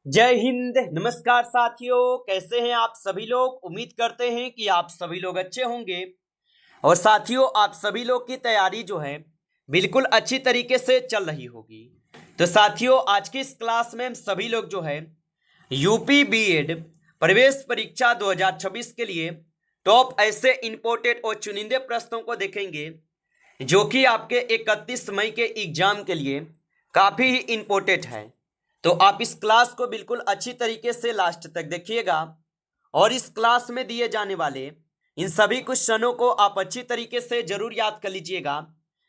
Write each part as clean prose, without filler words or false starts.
जय हिंद। नमस्कार साथियों, कैसे हैं आप सभी लोग। उम्मीद करते हैं कि आप सभी लोग अच्छे होंगे। और साथियों, आप सभी लोग की तैयारी जो है बिल्कुल अच्छी तरीके से चल रही होगी। तो साथियों, आज की इस क्लास में हम सभी लोग जो है यूपी बीएड प्रवेश परीक्षा 2026 के लिए टॉप ऐसे इंपोर्टेड और चुनिंदे प्रश्नों को देखेंगे जो कि आपके 31 मई के एग्जाम के लिए काफ़ी ही इम्पोर्टेंट है। तो आप इस क्लास को बिल्कुल अच्छी तरीके से लास्ट तक देखिएगा और इस क्लास में दिए जाने वाले इन सभी क्वेश्चनों को आप अच्छी तरीके से जरूर याद कर लीजिएगा,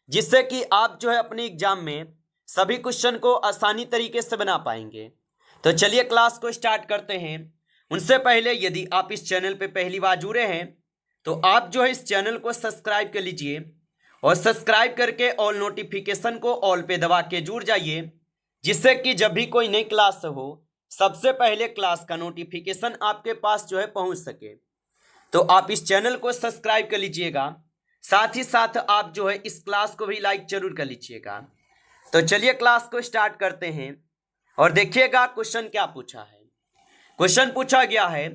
जिससे कि आप जो है अपने एग्जाम में सभी क्वेश्चन को आसानी तरीके से बना पाएंगे। तो चलिए क्लास को स्टार्ट करते हैं। उनसे पहले यदि आप इस चैनल पे पहली बार जुड़े हैं तो आप जो है इस चैनल को सब्सक्राइब कर लीजिए और सब्सक्राइब करके ऑल नोटिफिकेशन को ऑल पे दबा के जुड़ जाइए, जिससे कि जब भी कोई नई क्लास हो सबसे पहले क्लास का नोटिफिकेशन आपके पास जो है पहुंच सके। तो आप इस चैनल को सब्सक्राइब कर लीजिएगा, साथ ही साथ आप जो है इस क्लास को भी लाइक जरूर कर लीजिएगा। तो चलिए क्लास को स्टार्ट करते हैं और देखिएगा क्वेश्चन क्या पूछा है। क्वेश्चन पूछा गया है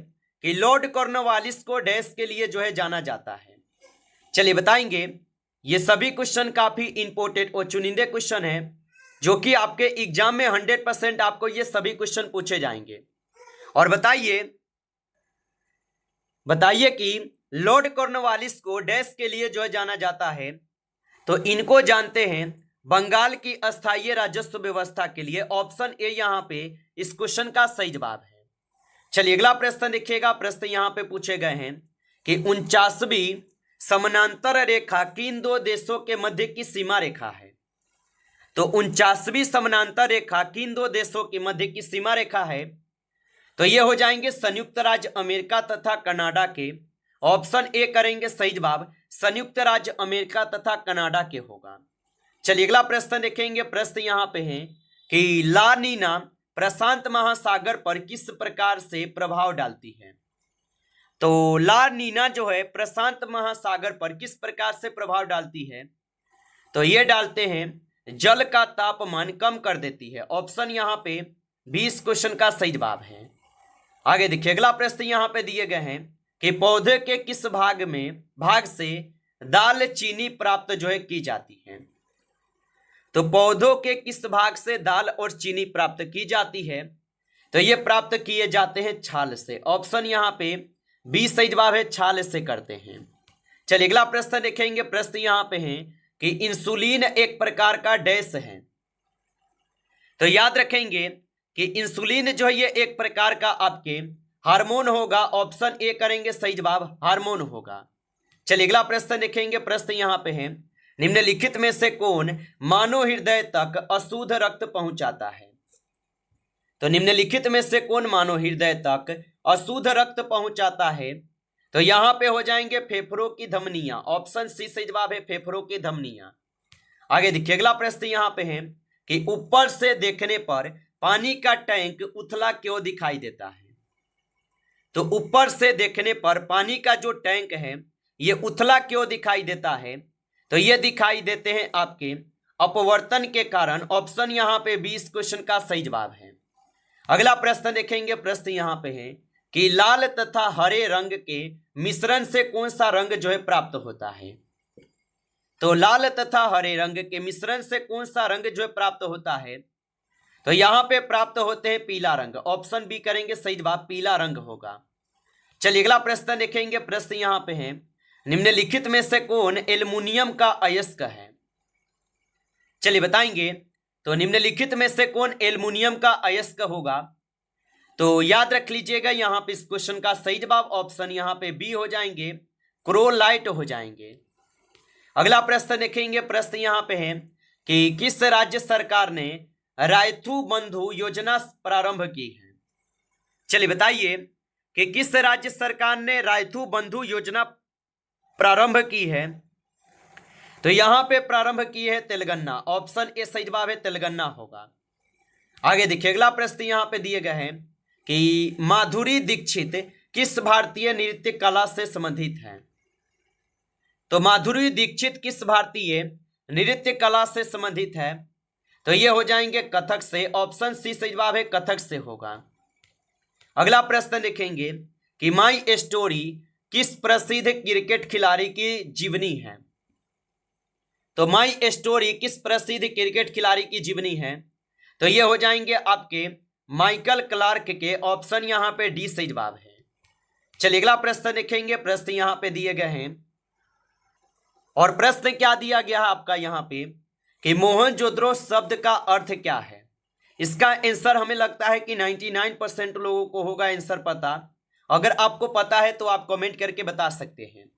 कि लॉर्ड कॉर्नवालिस को डैश के लिए जो है जाना जाता है। चलिए बताएंगे। ये सभी क्वेश्चन काफी इंपोर्टेंट और चुनिंदे क्वेश्चन है जो कि आपके एग्जाम में 100% आपको ये सभी क्वेश्चन पूछे जाएंगे। और बताइए बताइए कि लॉर्ड कॉर्नवालिस को डैश के लिए जो है जाना जाता है। तो इनको जानते हैं बंगाल की अस्थायी राजस्व व्यवस्था के लिए। ऑप्शन ए यहाँ पे इस क्वेश्चन का सही जवाब है। चलिए अगला प्रश्न देखिएगा। प्रश्न यहाँ पे पूछे गए हैं कि 49वीं समानांतर रेखा किन दो देशों के मध्य की सीमा रेखा है। तो 49वीं समानांतर रेखा किन दो देशों के मध्य की सीमा रेखा है। तो ये हो जाएंगे संयुक्त राज्य अमेरिका तथा कनाडा के। ऑप्शन ए करेंगे सही जवाब, संयुक्त राज्य अमेरिका तथा कनाडा के होगा। चलिए अगला प्रश्न देखेंगे। प्रश्न यहाँ पे है कि ला नीना प्रशांत महासागर पर किस प्रकार से प्रभाव डालती है। तो ला नीना जो है प्रशांत महासागर पर किस प्रकार से प्रभाव डालती है। तो ये डालते हैं जल का तापमान कम कर देती है। ऑप्शन यहाँ पे 20 क्वेश्चन का सही जवाब है। आगे देखिए अगला प्रश्न यहाँ पे दिए गए हैं कि पौधे के किस भाग से दाल चीनी प्राप्त जो है की जाती है। तो पौधों के किस भाग से दाल और चीनी प्राप्त की जाती है। तो ये प्राप्त किए जाते हैं छाल से। ऑप्शन यहाँ पे 20 सही जवाब है, छाल से करते हैं। चलिए अगला प्रश्न देखेंगे। प्रश्न यहाँ पे है कि इंसुलिन एक प्रकार का डैश है। तो याद रखेंगे कि इंसुलिन जो है ये एक प्रकार का आपके हार्मोन होगा। ऑप्शन ए करेंगे सही जवाब, हार्मोन होगा। चलिए अगला प्रश्न देखेंगे। प्रश्न यहाँ पे है निम्नलिखित में से कौन मानव हृदय तक अशुद्ध रक्त पहुंचाता है। तो निम्नलिखित में से कौन मानव हृदय तक अशुद्ध रक्त पहुंचाता है। तो यहां पे हो जाएंगे फेफड़ों की धमनियां। ऑप्शन सी सही जवाब है, फेफड़ों की धमनियां। आगे देखिए अगला प्रश्न यहां पे है कि ऊपर से देखने पर पानी का टैंक उथला क्यों दिखाई देता है। तो ऊपर से देखने पर पानी का जो टैंक है ये उथला क्यों दिखाई देता है। तो ये दिखाई देते हैं आपके अपवर्तन के कारण। ऑप्शन यहाँ पे 20 क्वेश्चन का सही जवाब है। अगला प्रश्न देखेंगे। प्रश्न यहाँ पे है कि लाल तथा हरे रंग के मिश्रण से कौन सा रंग जो है प्राप्त होता है। तो लाल तथा हरे रंग के मिश्रण से कौन सा रंग जो है प्राप्त होता है। तो यहाँ पे प्राप्त होते हैं पीला रंग। ऑप्शन बी करेंगे सही जवाब, पीला रंग होगा। चलिए अगला प्रश्न देखेंगे। प्रश्न यहाँ पे है निम्नलिखित में से कौन एल्युमिनियम का अयस्क है। चलिए बताएंगे। तो निम्नलिखित में से कौन एल्युमिनियम का अयस्क होगा। तो याद रख लीजिएगा यहाँ पे इस क्वेश्चन का सही जवाब ऑप्शन यहाँ पे बी हो जाएंगे, क्रोलाइट हो जाएंगे। अगला प्रश्न देखेंगे। प्रश्न यहाँ पे है कि किस राज्य सरकार ने रायथू बंधु योजना प्रारंभ की है। चलिए बताइए कि किस राज्य सरकार ने रायथू बंधु योजना प्रारंभ की है। तो यहां पे प्रारंभ की है तेलंगाना। ऑप्शन ए सही जवाब है, तेलंगाना होगा। आगे देखिए अगला प्रश्न यहां पे दिए गए हैं कि माधुरी दीक्षित किस भारतीय नृत्य कला से संबंधित है। तो माधुरी दीक्षित किस भारतीय नृत्य कला से संबंधित है। तो ये हो जाएंगे कथक से। ऑप्शन सी सही जवाब है, कथक से होगा। अगला प्रश्न देखेंगे कि माई स्टोरी किस प्रसिद्ध क्रिकेट खिलाड़ी की जीवनी है। तो माई स्टोरी किस प्रसिद्ध क्रिकेट खिलाड़ी की जीवनी है। तो ये हो जाएंगे आपके माइकल क्लार्क के। ऑप्शन यहाँ पे डी सही जवाब है। चलिए अगला प्रश्न देखेंगे। प्रश्न यहाँ पे दिए गए हैं और प्रश्न क्या दिया गया है आपका यहाँ पे कि मोहनजोदड़ो शब्द का अर्थ क्या है। इसका आंसर हमें लगता है कि 99% लोगों को होगा आंसर पता। अगर आपको पता है तो आप कमेंट करके बता सकते हैं।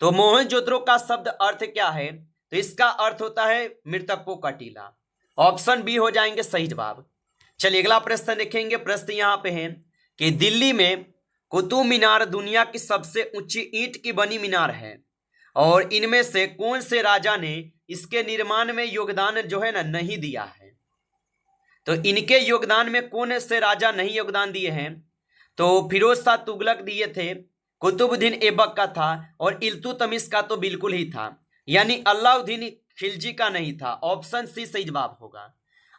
तो मोहनजोदड़ो का शब्द अर्थ क्या है। तो इसका अर्थ होता है मृतकों का टीला। ऑप्शन बी हो जाएंगे सही जवाब। चलिए अगला प्रश्न देखेंगे। प्रश्न यहाँ पे है कि दिल्ली में कुतुब मीनार दुनिया की सबसे ऊंची ईंट की बनी मीनार है और इनमें से कौन से राजा ने इसके निर्माण में योगदान जो है ना नहीं दिया है। तो इनके योगदान में कौन से राजा नहीं योगदान दिए हैं। तो फिरोज शाह तुगलक दिए थे, कुतुबुद्दीन ऐबक का था और इल्तुतमिश का तो बिल्कुल ही था, यानी अलाउद्दीन खिलजी का नहीं था। ऑप्शन सी सही जवाब होगा।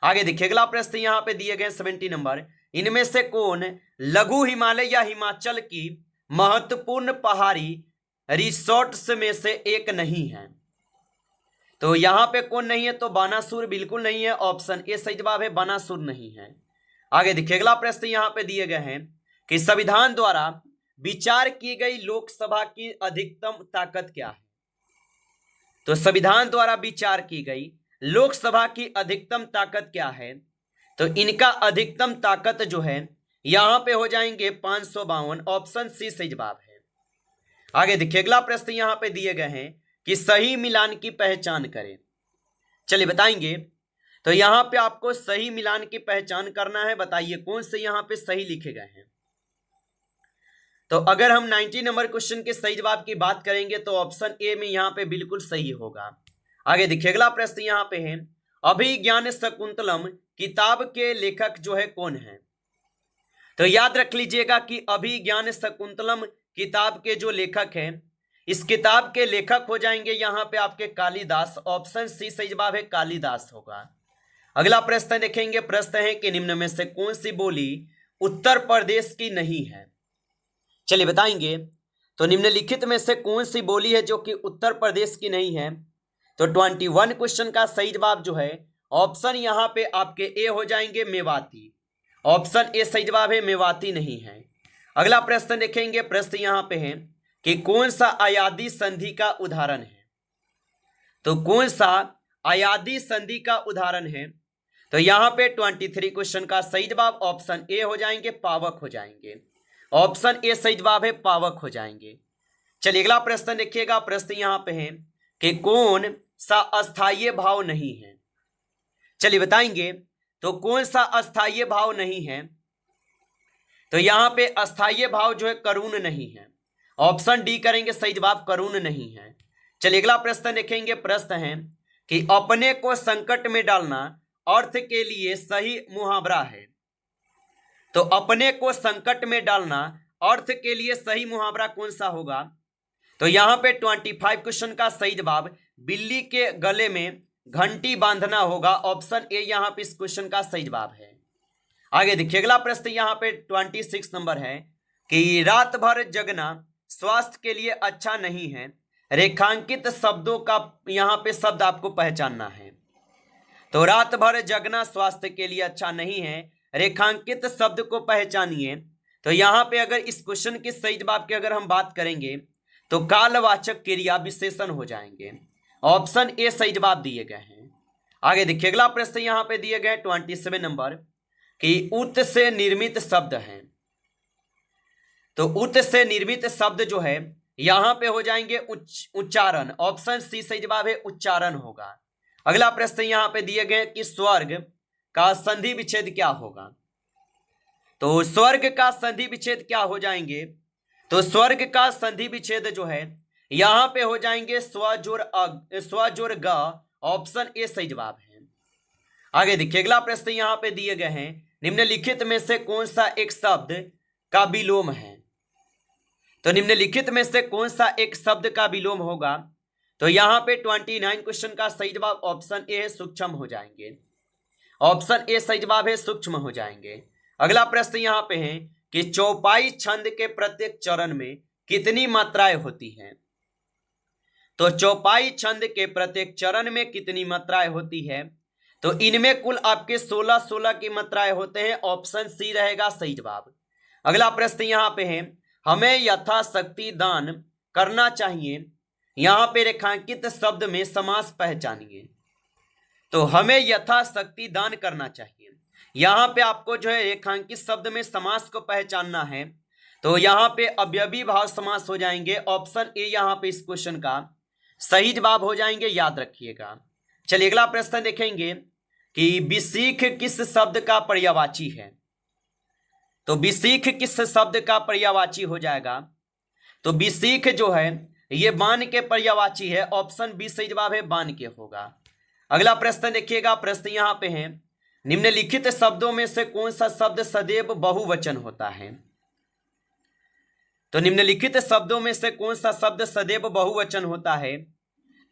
आगे देखिए अगला प्रश्न यहाँ पे दिए गए 70 नंबर। इनमें से कौन लघु हिमालय या हिमाचल की महत्वपूर्ण पहाड़ी रिसोर्ट्स में से एक नहीं है। तो यहाँ पे कौन नहीं है। तो बानासुर बिल्कुल नहीं है। ऑप्शन ए सही जवाब है, बानासुर नहीं है। आगे देखिए अगला प्रश्न यहाँ पे दिए गए हैं कि संविधान द्वारा विचार की गई लोकसभा की अधिकतम ताकत क्या है। तो संविधान द्वारा विचार की गई लोकसभा की अधिकतम ताकत क्या है। तो इनका अधिकतम ताकत जो है यहां पे हो जाएंगे 552। ऑप्शन सी सही जवाब है। आगे देखिए अगला प्रश्न यहां पे दिए गए हैं कि सही मिलान की पहचान करें। चलिए बताएंगे। तो यहां पे आपको सही मिलान की पहचान करना है। बताइए कौन से यहां पे सही लिखे गए हैं। तो अगर हम 90 नंबर क्वेश्चन के सही जवाब की बात करेंगे तो ऑप्शन ए में यहां पे बिल्कुल सही होगा। आगे देखिए अगला प्रश्न यहां पे है अभिज्ञान शकुंतलम किताब के लेखक जो है कौन है। तो याद रख लीजिएगा कि अभिज्ञान शकुंतलम किताब के जो लेखक हैं, इस किताब के लेखक हो जाएंगे यहां पे आपके कालिदास। ऑप्शन सी सही जवाब है, कालिदास होगा। अगला प्रश्न देखेंगे। प्रश्न है कि निम्न में से कौन सी बोली उत्तर प्रदेश की नहीं है। चलिए बताएंगे। तो निम्नलिखित में से कौन सी बोली है जो कि उत्तर प्रदेश की नहीं है। तो 21 क्वेश्चन का सही जवाब जो है ऑप्शन यहाँ पे आपके ए हो जाएंगे, मेवाती। ऑप्शन ए सही जवाब है, मेवाती नहीं है। अगला प्रश्न देखेंगे। प्रश्न यहाँ पे है कि कौन सा अयादी संधि का उदाहरण है। तो कौन सा अयादी संधि का उदाहरण है। तो यहाँ पे 23 क्वेश्चन का सही जवाब ऑप्शन ए हो जाएंगे, पावक हो जाएंगे। ऑप्शन ए सही जवाब है, पावक हो जाएंगे। चलिए अगला प्रश्न देखिएगा। प्रश्न यहाँ पे है कि कौन सा अस्थायी भाव नहीं है। चलिए बताएंगे। तो कौन सा अस्थायी भाव नहीं है। तो यहां पे अस्थायी भाव जो है करुण नहीं है। ऑप्शन डी करेंगे सही जवाब, करुण नहीं है। चलिए अगला प्रश्न देखेंगे। प्रश्न है कि अपने को संकट में डालना अर्थ के लिए सही मुहावरा है। तो अपने को संकट में डालना अर्थ के लिए सही मुहावरा कौन सा होगा। तो यहां पे 25 क्वेश्चन का सही जवाब बिल्ली के गले में घंटी बांधना होगा। ऑप्शन ए यहां पे इस क्वेश्चन का सही जवाब है। आगे देखिए अगला प्रश्न यहां पे 26 नंबर है कि रात भर जगना स्वास्थ्य के लिए अच्छा नहीं है। रेखांकित शब्दों का यहां पे शब्द आपको पहचानना है। तो रात भर जगना स्वास्थ्य के लिए अच्छा नहीं है, रेखांकित शब्द को पहचानिए। तो यहां पे अगर इस क्वेश्चन के सही जवाब की अगर हम बात करेंगे तो कालवाचक क्रिया विशेषण हो जाएंगे। ऑप्शन ए सही जवाब दिए गए हैं। आगे देखिए अगला प्रश्न यहां पे दिए गए 27 नंबर कि उत से निर्मित शब्द है। तो उत से निर्मित शब्द जो है यहां पे हो जाएंगे उच्चारण। ऑप्शन सी सही जवाब है, उच्चारण होगा। अगला प्रश्न यहां पे दिए गए कि स्वर्ग का संधि विच्छेद क्या होगा। तो स्वर्ग का संधि विच्छेद क्या हो जाएंगे। तो स्वर्ग का संधि विच्छेद जो है यहां पे हो जाएंगे स्वजोर ग। ऑप्शन ए सही जवाब है। आगे देखिए अगला प्रश्न यहां पे दिए गए हैं निम्नलिखित में से कौन सा एक शब्द का विलोम है। तो निम्नलिखित में से कौन सा एक शब्द का विलोम होगा। तो यहां पे 29 क्वेश्चन का सही जवाब ऑप्शन ए है, सूक्ष्म हो जाएंगे। ऑप्शन ए सही जवाब है, सूक्ष्म हो जाएंगे। अगला प्रश्न यहाँ पे है कि चौपाई छंद के प्रत्येक चरण में कितनी मात्राएं होती हैं। तो चौपाई छंद के प्रत्येक चरण में कितनी मात्राएं होती है, तो इनमें कुल आपके 16 की मात्राएं होते हैं। ऑप्शन सी रहेगा सही जवाब। अगला प्रश्न यहाँ पे है, हमें यथाशक्ति दान करना चाहिए। यहाँ पे रेखांकित शब्द में समास पहचानिए। तो हमें यथाशक्ति दान करना चाहिए, यहाँ पे आपको जो है रेखांकित शब्द में समास को पहचानना है। तो यहाँ पे अवयवी भाव समास हो जाएंगे। ऑप्शन ए यहाँ पे इस क्वेश्चन का सही जवाब हो जाएंगे, याद रखिएगा। चलिए अगला प्रश्न देखेंगे कि बिसीख किस शब्द का पर्यायवाची है। तो बिसीख किस शब्द का पर्यायवाची हो जाएगा। तो बिसीख जो है ये बाण के पर्यायवाची है। ऑप्शन बी सही जवाब है, बाण के होगा। अगला प्रश्न देखिएगा, प्रश्न यहाँ पे है, निम्नलिखित शब्दों में से कौन सा शब्द सदैव बहुवचन होता है। तो निम्नलिखित शब्दों में से कौन सा शब्द सदैव बहुवचन होता है।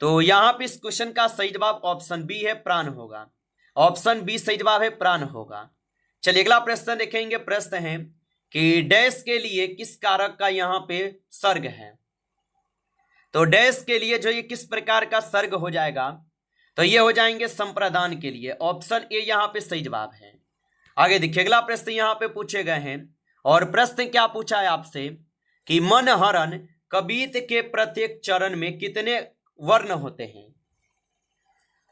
तो यहाँ पे इस क्वेश्चन का सही जवाब ऑप्शन बी है, प्राण होगा। ऑप्शन बी सही जवाब है, प्राण होगा। चलिए अगला प्रश्न देखेंगे, प्रश्न है कि डैश के लिए किस कारक का यहाँ पे सर्ग है। तो डैश के लिए जो ये किस प्रकार का सर्ग हो जाएगा, तो ये हो जाएंगे संप्रदान के लिए। ऑप्शन ए यहाँ पे सही जवाब है। आगे देखिए अगला प्रश्न यहाँ पे पूछे गए हैं, और प्रश्न क्या पूछा है आपसे कि मनहरण कवित के प्रत्येक चरण में कितने वर्ण होते हैं।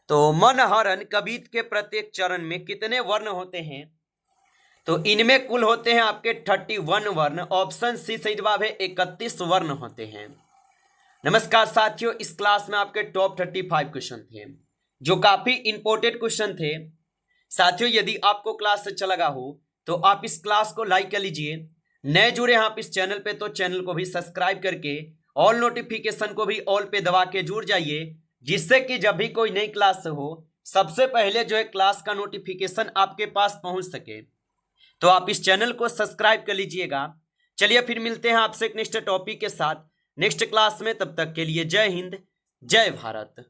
तो मनहरण कवित के प्रत्येक चरण में कितने वर्ण होते हैं। तो इनमें कुल होते हैं आपके 31 वर्ण। ऑप्शन सी सही जवाब है, 31 वर्ण होते हैं। नमस्कार साथियों, इस क्लास में आपके टॉप 35 क्वेश्चन थे जो काफी इंपॉर्टेंट क्वेश्चन थे। साथियों यदि आपको क्लास अच्छा लगा हो तो आप इस क्लास को लाइक कर लीजिए। नए जुड़े हैं आप इस चैनल पे तो चैनल को भी सब्सक्राइब करके ऑल नोटिफिकेशन को भी ऑल पे दबा के जुड़ जाइए, जिससे कि जब भी कोई नई क्लास हो सबसे पहले जो है क्लास का नोटिफिकेशन आपके पास पहुंच सके। तो आप इस चैनल को सब्सक्राइब कर लीजिएगा। चलिए फिर मिलते हैं आपसे एक नेक्स्ट टॉपिक के साथ नेक्स्ट क्लास में। तब तक के लिए जय हिंद, जय भारत।